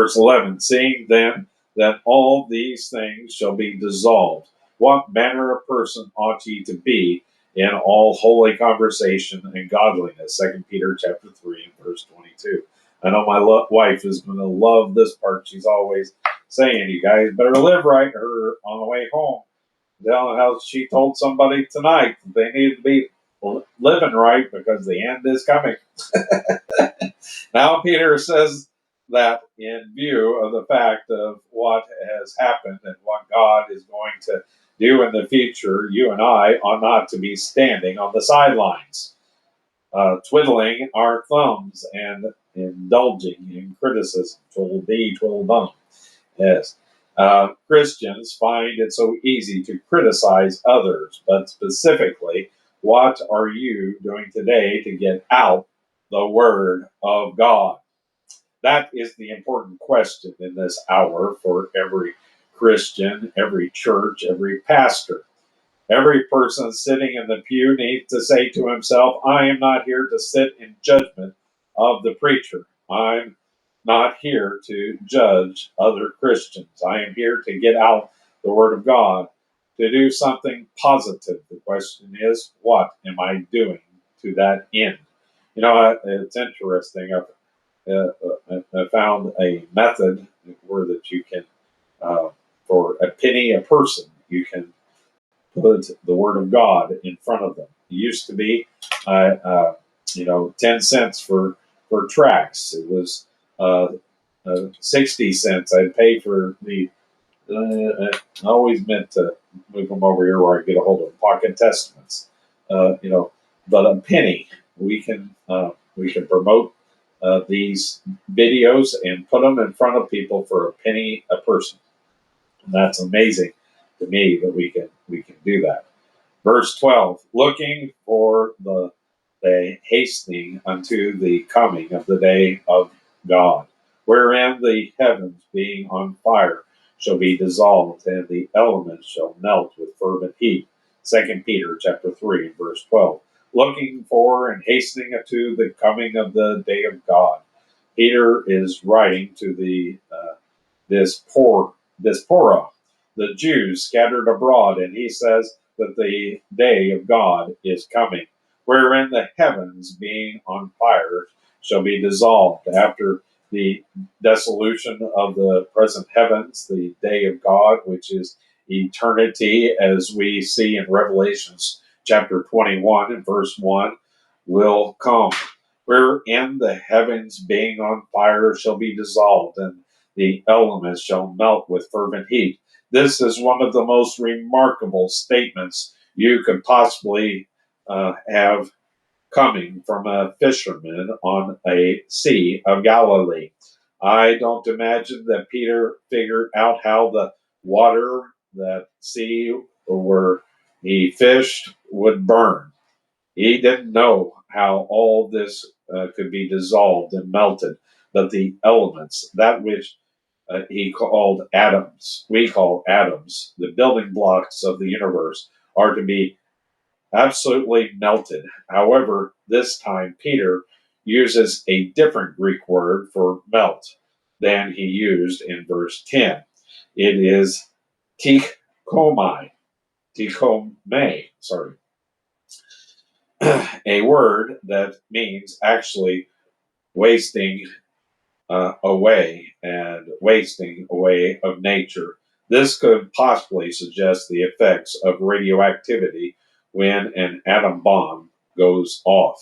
Verse 11, seeing then that all these things shall be dissolved, what manner of person ought ye to be in all holy conversation and godliness? 2 Peter chapter 3 and verse 22. I know my wife is going to love this part. She's always saying, you guys better live right. Her on the way home, telling how she told somebody tonight that they needed to be living right because the end is coming. Now Peter says that in view of the fact of what has happened and what God is going to do in the future, you and I ought not to be standing on the sidelines, twiddling our thumbs and indulging in criticism. Twiddle dee, twiddle dum. Yes. Christians find it so easy to criticize others, but specifically, what are you doing today to get out the Word of God? That is the important question in this hour for every Christian, every church, every pastor. Every person sitting in the pew needs to say to himself, I am not here to sit in judgment of the preacher. I'm not here to judge other Christians. I am here to get out the Word of God, to do something positive. The question is, what am I doing to that end? You know, it's interesting. I found a method where that you can, for a penny a person, you can put the Word of God in front of them. It used to be, 10 cents for tracts. It was 60 cents I'd pay for the. I always meant to move them over here where I get a hold of Pocket Testaments. But a penny we can promote these videos and put them in front of people for a penny a person. And that's amazing to me that we can do that. Verse 12, looking for the hastening unto the coming of the day of God, wherein the heavens being on fire shall be dissolved, and the elements shall melt with fervent heat. 2 Peter chapter 3 and verse 12. Looking for and hastening unto the coming of the day of God. Peter is writing to the Diaspora, the Jews scattered abroad, and he says that the day of God is coming, wherein the heavens being on fire shall be dissolved. After the dissolution of the present heavens, the day of God, which is eternity, as we see in Revelations chapter 21 and verse 1, will come, wherein the heavens being on fire shall be dissolved, and the elements shall melt with fervent heat. This is one of the most remarkable statements you could possibly have coming from a fisherman on a sea of Galilee. I don't imagine that Peter figured out how the water, that sea where he fished, would burn. He didn't know how all this could be dissolved and melted, but the elements, that which he called atoms, we call atoms, the building blocks of the universe, are to be absolutely melted. However, this time Peter uses a different Greek word for melt than he used in verse 10. It is tikomai, sorry, a word that means actually wasting away and wasting away of nature. This could possibly suggest the effects of radioactivity when an atom bomb goes off.